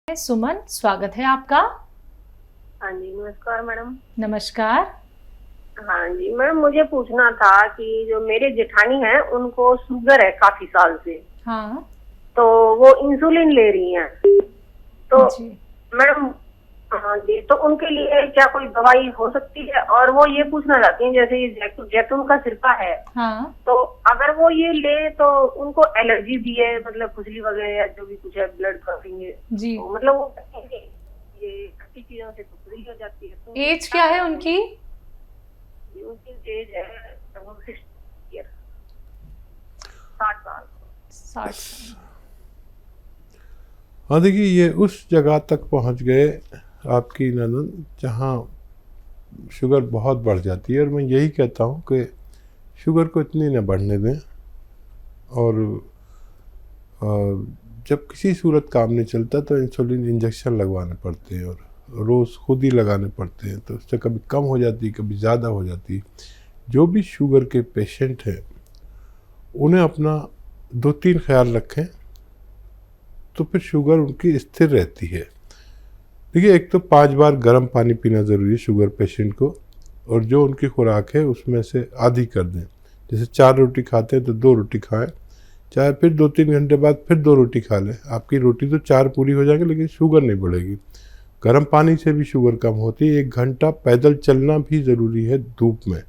सुमन, स्वागत है आपका। हाँ जी, नमस्कार मैडम। नमस्कार। हाँ जी मैडम, मुझे पूछना था कि जो मेरे जेठानी हैं उनको शुगर है काफी साल से। हाँ तो वो इंसुलिन ले रही हैं। तो जी। मैडम, हाँ जी, तो उनके लिए क्या कोई दवाई हो सकती है? और वो ये पूछना चाहती हैं, जैसे ये जैतून का सिरका है, हाँ तो अगर वो ये ले तो उनको एलर्जी भी है, मतलब खुजली वगैरह या जो भी कुछ है, ब्लड क्रॉसिंग है, जी। तो मतलब वो ये खट्टी चीजों से तो खुजली हो जाती है। तो एज क्या है उनकी? उनकी एज है 60 ईयर, 60 साल। 60। हाँ देखिए, ये उस जगह तक पहुंच गए आपकी ननद जहाँ शुगर बहुत बढ़ जाती है। और मैं यही कहता हूँ कि शुगर को इतनी न बढ़ने दें। और जब किसी सूरत काम नहीं चलता तो इंसुलिन इंजेक्शन लगवाने पड़ते हैं और रोज़ खुद ही लगाने पड़ते हैं। तो उससे कभी कम हो जाती है, कभी ज़्यादा हो जाती है। जो भी शुगर के पेशेंट हैं उन्हें अपना 2-3 ख्याल रखें तो फिर शुगर उनकी स्थिर रहती है। देखिए, एक तो 5 बार गर्म पानी पीना ज़रूरी है शुगर पेशेंट को, और जो उनकी खुराक है उसमें से आधी कर दें। जैसे 4 रोटी खाते हैं तो 2 रोटी खाएं, चाहे फिर 2-3 घंटे बाद फिर 2 रोटी खा लें। आपकी रोटी तो 4 पूरी हो जाएंगी लेकिन शुगर नहीं बढ़ेगी। गर्म पानी से भी शुगर कम होती है। 1 घंटा पैदल चलना भी ज़रूरी है धूप में।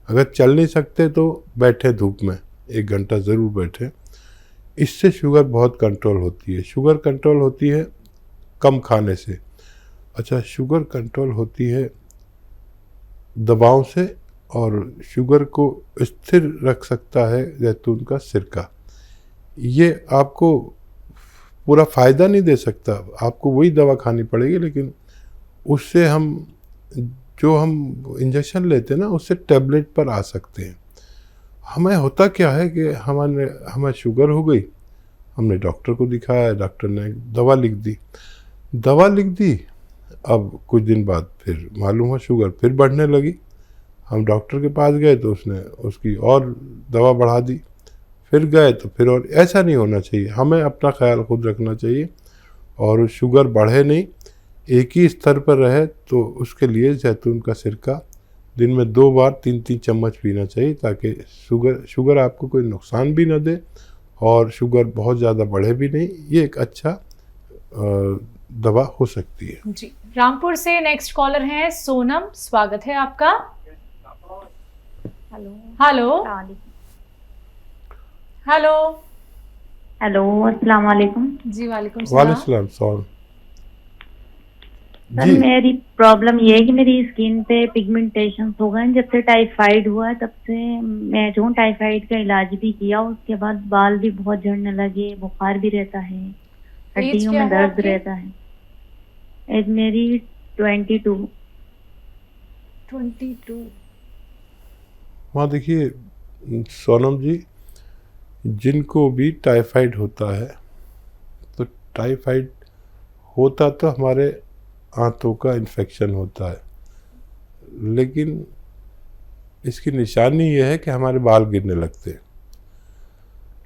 अगर चल नहीं सकते तो बैठे धूप में, 1 घंटा ज़रूर बैठें। इससे शुगर बहुत कंट्रोल होती है। शुगर कंट्रोल होती है कम खाने से। अच्छा, शुगर कंट्रोल होती है दवाओं से, और शुगर को स्थिर रख सकता है जैतून का सिरका। ये आपको पूरा फ़ायदा नहीं दे सकता, आपको वही दवा खानी पड़ेगी, लेकिन उससे हम जो हम इंजेक्शन लेते हैं ना, उससे टैबलेट पर आ सकते हैं। हमें होता क्या है कि हमें शुगर हो गई, हमने डॉक्टर को दिखाया, डॉक्टर ने दवा लिख दी। अब कुछ दिन बाद फिर मालूम हुआ शुगर फिर बढ़ने लगी। हम डॉक्टर के पास गए तो उसने उसकी और दवा बढ़ा दी। फिर गए तो फिर, और ऐसा नहीं होना चाहिए। हमें अपना ख्याल खुद रखना चाहिए और शुगर बढ़े नहीं, एक ही स्तर पर रहे। तो उसके लिए जैतून का सिरका दिन में 2 बार 3-3 चम्मच पीना चाहिए, ताकि शुगर आपको कोई नुकसान भी न दे और शुगर बहुत ज़्यादा बढ़े भी नहीं। ये एक अच्छा दवा हो सकती है जी। रामपुर से नेक्स्ट कॉलर हैं सोनम, स्वागत है आपका। Hello hello hello. हेलो, अस्सलाम वालेकुम। जी वालेकुम वालेकुम सलाम। सर, मेरी प्रॉब्लम ये है कि मेरी स्किन पे पिगमेंटेशन हो गए। जब से टाइफाइड हुआ तब से मैं जो टाइफाइड का इलाज भी किया, उसके बाद बाल भी बहुत झड़ने लगे, बुखार भी रहता है, हड्डियों में दर्द रहता है। एज मेरी 22। हाँ देखिए सोनम जी, जिनको भी टाइफाइड होता है, तो टाइफाइड होता तो हमारे आंतों का इन्फेक्शन होता है, लेकिन इसकी निशानी यह है कि हमारे बाल गिरने लगते हैं।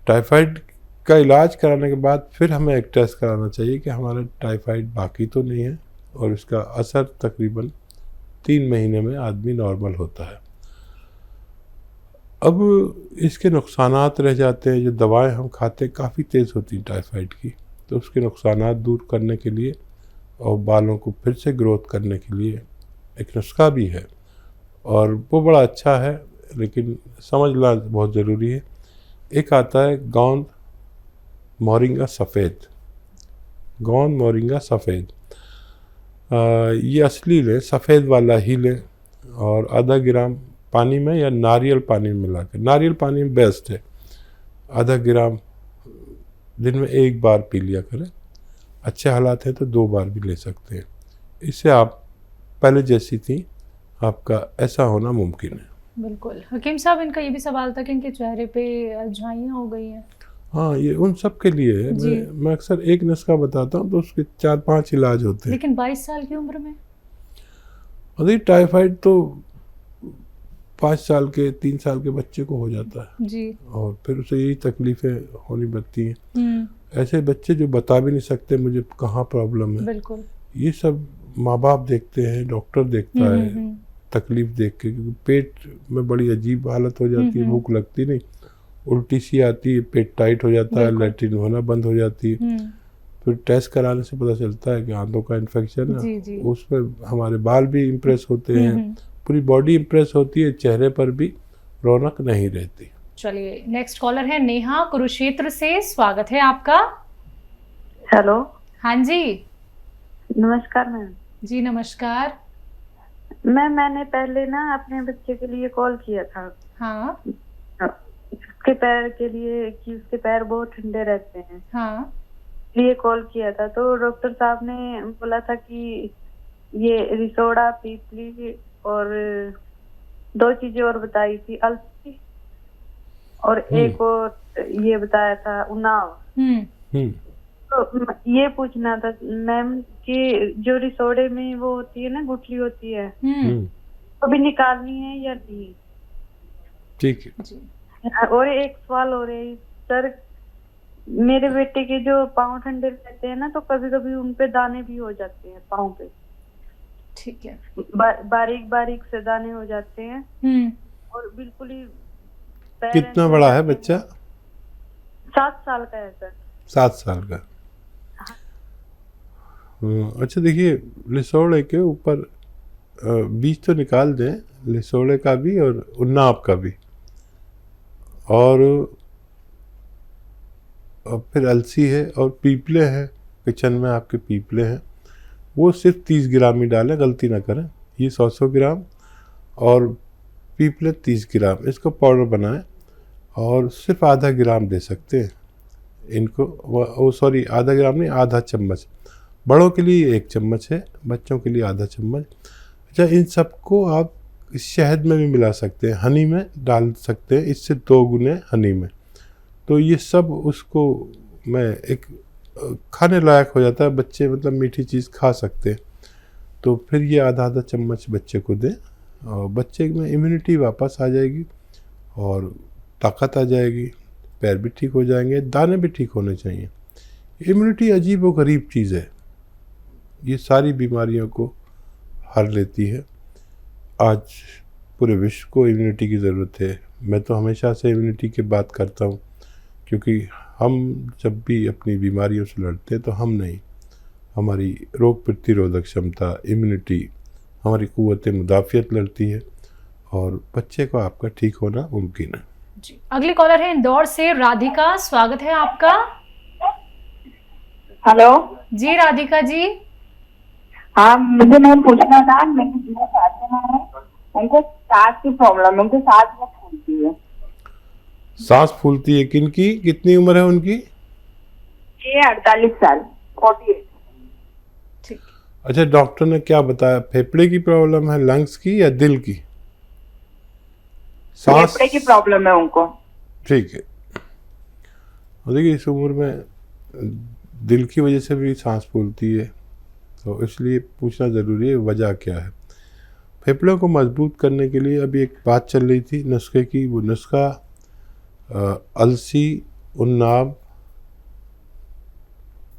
टाइफाइड का इलाज कराने के बाद फिर हमें एक टेस्ट कराना चाहिए कि हमारा टाइफाइड बाकी तो नहीं है, और इसका असर तकरीबन 3 महीने में आदमी नॉर्मल होता है। अब इसके नुकसानात रह जाते हैं। जो दवाएं हम खाते हैं काफ़ी तेज़ होती हैं टाइफाइड की, तो उसके नुकसानात दूर करने के लिए और बालों को फिर से ग्रोथ करने के लिए एक नुस्खा भी है, और वो बड़ा अच्छा है, लेकिन समझना बहुत ज़रूरी है। एक आता है गोंद मोरिंगा सफ़ेद। ये असली लें, सफ़ेद वाला ही लें, और आधा ग्राम पानी में या नारियल पानी में मिलाकर, नारियल पानी में बेस्ट है, आधा ग्राम दिन में 1 बार पी लिया करें। अच्छे हालात हैं तो 2 बार भी ले सकते हैं। इससे आप पहले जैसी थी, आपका ऐसा होना मुमकिन है। बिल्कुल। हकीम साहब, इनका ये भी सवाल था कि इनके चेहरे पे झाइयाँ हो गई हैं। हाँ, ये उन सब के लिए है। मैं अक्सर एक नुस्खा बताता हूँ तो उसके 4-5 इलाज होते हैं। लेकिन 22 साल की उम्र में? अरे टाइफाइड तो 5 साल के 3 साल के बच्चे को हो जाता है जी। और फिर उसे यही तकलीफ़ें होनी पड़ती हैं। ऐसे बच्चे जो बता भी नहीं सकते मुझे कहाँ प्रॉब्लम है, बिल्कुल। ये सब माँ बाप देखते हैं, डॉक्टर देखता है तकलीफ देख के, क्योंकि पेट में बड़ी अजीब हालत हो जाती है, भूख लगती नहीं, उल्टी सी आती है, पेट टाइट हो जाता है, लैट्रिन होना बंद हो जाती है। फिर टेस्ट कराने से पता चलता है कि आंतों का इन्फेक्शन है। उसमें हमारे बाल भी इम्प्रेस होते हैं, पूरी बॉडी इम्प्रेस होती है, चेहरे पर भी रौनक नहीं रहती। चलिए, नेक्स्ट कॉलर है नेहा कुरुक्षेत्र से, स्वागत है आपका। हेलो। हाँ जी। नमस्कार मैम। जी नमस्कार। मैंने पहले ना अपने बच्चे के लिए कॉल किया था। हाँ। उसके पैर के लिए कि उसके पैर बहुत ठंडे रहते हैं। हाँ। लिए कॉल किया था तो डॉक्टर साहब ने बोला था कि ये रिसोडा, पीपली और 2 चीजें और बताई थी, अलसी और एक और ये बताया था उन्नाव। तो ये पूछना था मैम कि जो रिसोडे में वो होती है ना, गुठली होती है, अभी निकालनी है या नहीं? ठीक है। और एक सवाल हो रहा है सर, मेरे बेटे के जो पाँव ठंडे रहते हैं ना, तो कभी कभी उन पे दाने भी हो जाते हैं पाँव पे। ठीक है। बारीक बारीक से दाने हो जाते हैं और बिल्कुल ही। कितना बड़ा है बच्चा? 7 साल का है सर। 7 साल का। अच्छा देखिए, लिसोड़े के ऊपर बीज तो निकाल दें, लिसोड़े का भी और उन्नाव का भी, और फिर अलसी है और पीपले हैं, किचन में आपके पीपले हैं, वो सिर्फ 30 ग्राम ही डालें, गलती ना करें। ये 100 ग्राम और पीपले 30 ग्राम, इसको पाउडर बनाएं और सिर्फ आधा ग्राम दे सकते हैं इनको। सॉरी, आधा ग्राम नहीं, आधा चम्मच। बड़ों के लिए 1 चम्मच है, बच्चों के लिए आधा चम्मच। अच्छा, इन सबको आप शहद में भी मिला सकते हैं, हनी में डाल सकते हैं, इससे 2 गुने हनी में। तो ये सब उसको मैं एक खाने लायक हो जाता है, बच्चे मतलब मीठी चीज़ खा सकते हैं। तो फिर ये आधा चम्मच बच्चे को दें और बच्चे में इम्यूनिटी वापस आ जाएगी और ताकत आ जाएगी, पैर भी ठीक हो जाएंगे, दाने भी ठीक होने चाहिए। इम्यूनिटी अजीब व गरीब चीज़ है, ये सारी बीमारियों को हर लेती है। आज पूरे विश्व को इम्यूनिटी की ज़रूरत है। मैं तो हमेशा से इम्यूनिटी की बात करता हूँ, क्योंकि हम जब भी अपनी बीमारियों से लड़ते हैं तो हम नहीं, हमारी रोग प्रतिरोधक क्षमता, इम्यूनिटी, हमारी क़ुव्वत मुदाफ़ियत लड़ती है और बच्चे को आपका ठीक होना मुमकिन है। जी, अगली कॉलर है इंदौर से राधिका, स्वागत है आपका। हेलो जी राधिका जी। हाँ, मुझे मैम पूछना था, मेरी जो सास है उनको सांस की प्रॉब्लम है, उनकी सांस बहुत फूलती है। सांस फूलती है? किनकी, कितनी उम्र है उनकी? ये 48 साल, 48। ठीक। अच्छा, डॉक्टर ने क्या बताया, फेफड़े की प्रॉब्लम है, लंग्स की या दिल की? सांस फेफड़े की प्रॉब्लम है उनको। ठीक है। और देखिए, इस उम्र में दिल की वजह से भी सांस फूलती है, तो इसलिए पूछना ज़रूरी है वजह क्या है। फेफड़ों को मजबूत करने के लिए अभी एक बात चल रही थी नुस्खे की, वो नुस्खा अलसी, उन्नाव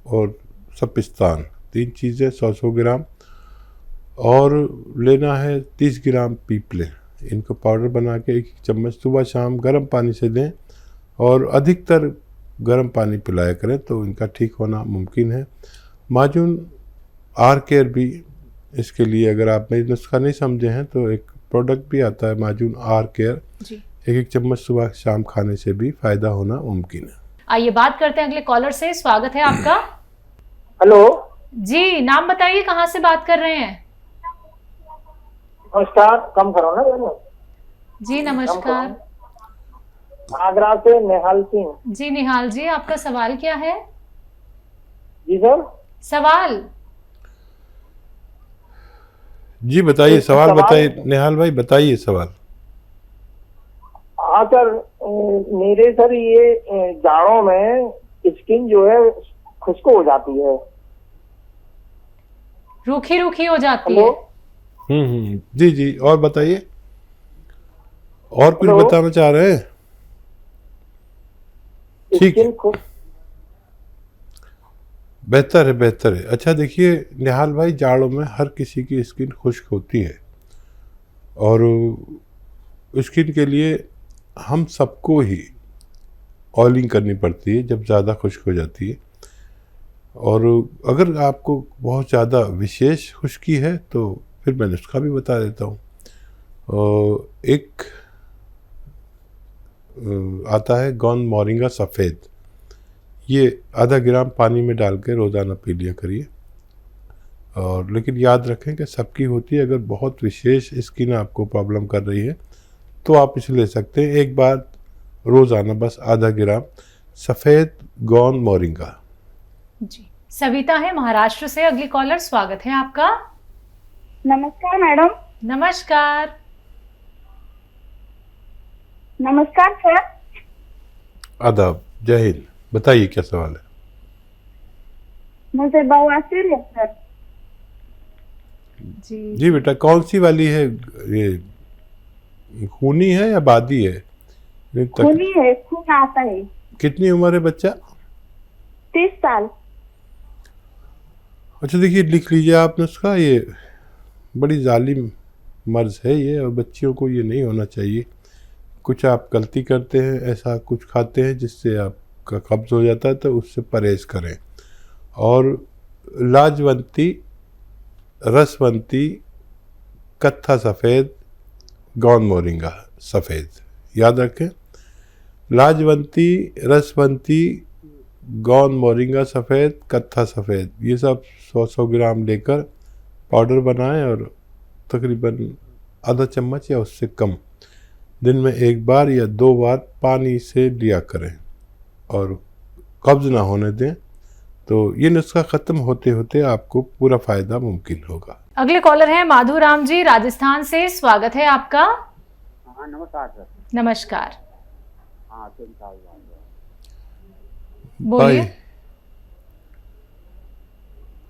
और सपिस्तान, 3 चीज़ें 100 ग्राम, और लेना है 30 ग्राम पीपले। इनको पाउडर बना के 1 चम्मच सुबह शाम गर्म पानी से दें और अधिकतर गर्म पानी पिलाया करें, तो इनका ठीक होना मुमकिन है। माजून आर केयर भी इसके लिए, अगर आप मेरी नुस्खा नहीं समझे हैं तो एक प्रोडक्ट भी आता है माजून आर केयर, 1 चम्मच सुबह शाम खाने से भी फायदा होना मुमकिन है। आइए बात करते हैं अगले कॉलर से, स्वागत है आपका। हेलो जी, नाम बताइए, कहाँ से बात कर रहे हैं? नमस्कार, कम करो ना। जी नमस्कार। आगरा से निहाल सिंह। जी निहाल जी, आपका सवाल क्या है? जी सर। सवाल जी बताइए, सवाल बताइए निहाल भाई, बताइए सवाल। हाँ सर, मेरे सर ये जाड़ों में स्किन जो है खुश्क हो जाती है, रूखी रूखी हो जाती है। जी जी, और बताइए, और कुछ बताना चाह रहे हैं? ठीक है, बेहतर है, बेहतर है। अच्छा देखिए निहाल भाई, जाड़ों में हर किसी की स्किन खुश्क होती है और स्किन के लिए हम सबको ही ऑयलिंग करनी पड़ती है जब ज़्यादा खुश्क हो जाती है। और अगर आपको बहुत ज़्यादा विशेष खुश्की है तो फिर मैं नुस्खा भी बता देता हूँ। एक आता है गौन मोरिंगा सफ़ेद, ये आधा ग्राम पानी में डाल के रोज़ाना पी लिया करिए। और लेकिन याद रखें कि सबकी होती है, अगर बहुत विशेष स्किन आपको प्रॉब्लम कर रही है तो आप इसे ले सकते हैं एक बार रोज़ाना, बस आधा ग्राम सफ़ेद गौन मोरिंगा। जी, सविता है महाराष्ट्र से अगली कॉलर, स्वागत है आपका। नमस्कार मैडम। नमस्कार। नमस्कार सर। आदाब, जय हिंद। बताइए क्या सवाल है? मुझे बवासीर है सर। जी जी बेटा, कौन सी वाली है? ये खूनी है या बादी है? खूनी है, खून आता है। कितनी उम्र है बच्चा? 30 साल। अच्छा देखिए, लिख लीजिए आप नुस्खा। ये बड़ी जालिम मर्ज है ये, और बच्चियों को ये नहीं होना चाहिए। कुछ आप गलती करते हैं, ऐसा कुछ खाते हैं जिससे आपका कब्ज हो जाता है, तो उससे परहेज़ करें। और लाजवंती, रसवंती, कत्था सफ़ेद, गौन मोरिंगा सफ़ेद, याद रखें। लाजवंती, रसवंती, गौन मोरिंगा सफ़ेद, कत्था सफ़ेद, ये सब 100-100 ग्राम लेकर पाउडर बनाएं और तकरीबन आधा चम्मच या उससे कम दिन में एक बार या 2 बार पानी से लिया करें और कब्ज़ ना होने दें। तो ये नुस्खा ख़त्म होते होते आपको पूरा फ़ायदा मुमकिन होगा। अगले कॉलर हैं माधु राम जी राजस्थान से, स्वागत है आपका। हाँ नमस्कार सर। नमस्कार, हाँ 3 साल बोलिए।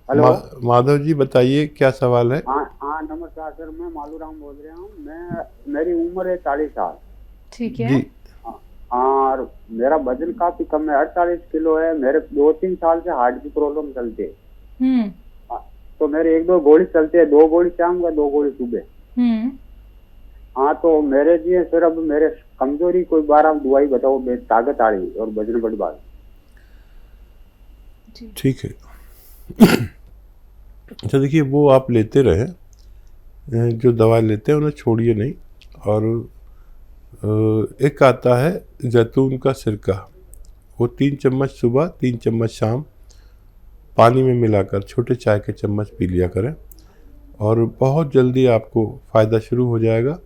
हेलो। माधव जी बताइए क्या सवाल है? हाँ नमस्कार सर, मैं मालूराम बोल रहा हूँ। मेरी उम्र है 40 साल। ठीक है जी। और मेरा वजन काफी कम है, 48 किलो है। मेरे 2-3 साल से हार्ट की प्रॉब्लम चलती है। तो मेरे 1-2 गोली चलते हैं, 2 गोली शाम का, 2 गोली सुबह। हाँ तो मेरे जी सर, अब मेरे कमजोरी कोई 12 दवाई बताओ, ताकत आ रही और वजन बढ़ बात। ठीक है। अच्छा देखिए, वो आप लेते रहें, जो दवा लेते हैं उन्हें छोड़िए नहीं। और एक आता है जैतून का सिरका, वो 3 चम्मच सुबह, 3 चम्मच शाम पानी में मिलाकर छोटे चाय के चम्मच पी लिया करें और बहुत जल्दी आपको फ़ायदा शुरू हो जाएगा।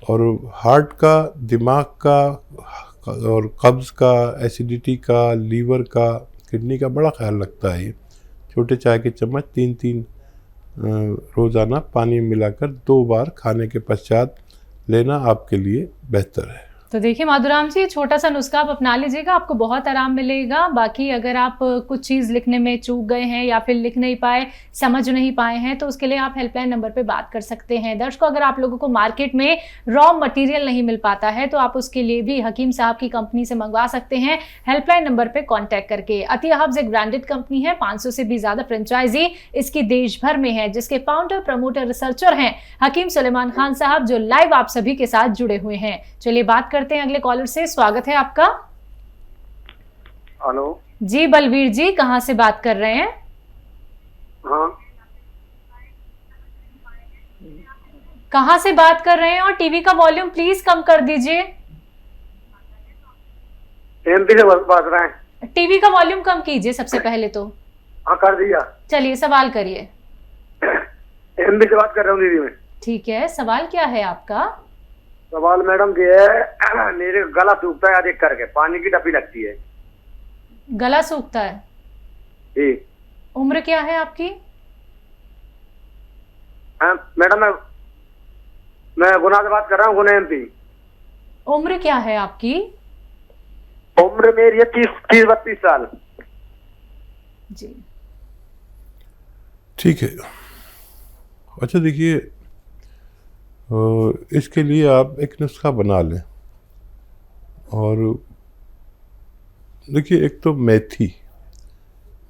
और हार्ट का, दिमाग का और कब्ज़ का, एसिडिटी का, लीवर का, किडनी का बड़ा ख्याल रखता है ये। छोटे चाय के चम्मच 3-3 रोज़ाना पानी में मिलाकर 2 बार खाने के पश्चात लेना आपके लिए बेहतर है। तो देखिए माधुराम जी, छोटा सा नुस्खा आप अपना लीजिएगा, आपको बहुत आराम मिलेगा। बाकी अगर आप कुछ चीज़ लिखने में चूक गए हैं या फिर लिख नहीं पाए, समझ नहीं पाए हैं, तो उसके लिए आप हेल्पलाइन नंबर पे बात कर सकते हैं। दर्शकों, अगर आप लोगों को मार्केट में रॉ मटेरियल नहीं मिल पाता है तो आप उसके लिए भी हकीम साहब की कंपनी से मंगवा सकते हैं हेल्पलाइन नंबर पर कॉन्टैक्ट करके। अतिया हब्स एक ब्रांडेड कंपनी है, 500 से भी ज़्यादा फ्रेंचाइजी इसकी देश भर में है, जिसके फाउंडर, प्रमोटर, रिसर्चर हैं हकीम सुलेमान खान साहब, जो लाइव आप सभी के साथ जुड़े हुए हैं। चलिए बात करते हैं अगले कॉलर से, स्वागत है आपका। हेलो जी बलवीर जी, कहां से बात कर रहे हैं? हाँ, कहां से बात कर रहे हैं? और टीवी का वॉल्यूम प्लीज कम कर दीजिए। एमपी से बात रहे हैं। टीवी का वॉल्यूम कम कीजिए सबसे पहले तो। हाँ कर दिया। चलिए सवाल करिए। एमपी से बात कर रहा हूँ दीदी मैं। ठीक है, सवाल क्या है आपका? सवाल मैडम ये है, मेरे गला सूखता है अधिक करके, पानी की टपी लगती है। गला सूखता है जी। उम्र क्या है आपकी? मैडम मैं गुना से बात कर रहा हूँ, गुना एमपी। उम्र क्या है आपकी? उम्र मेरी है 30-32 साल। जी ठीक है। अच्छा देखिए, इसके लिए आप एक नुस्खा बना लें। और देखिए, एक तो मेथी,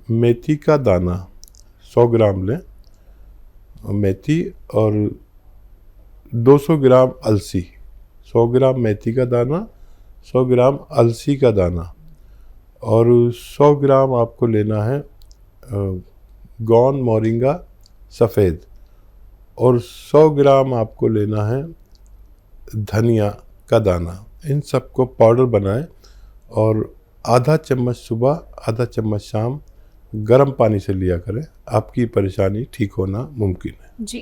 मेथी का दाना 100 ग्राम लें, मेथी, और 200 ग्राम अलसी। 100 ग्राम मेथी का दाना, 100 ग्राम अलसी का दाना, और 100 ग्राम आपको लेना है गौन मोरिंगा सफ़ेद, और 100 ग्राम आपको लेना है धनिया का दाना। इन सबको पाउडर बनाएं और आधा चम्मच सुबह, आधा चम्मच शाम गर्म पानी से लिया करें। आपकी परेशानी ठीक होना मुमकिन है। जी।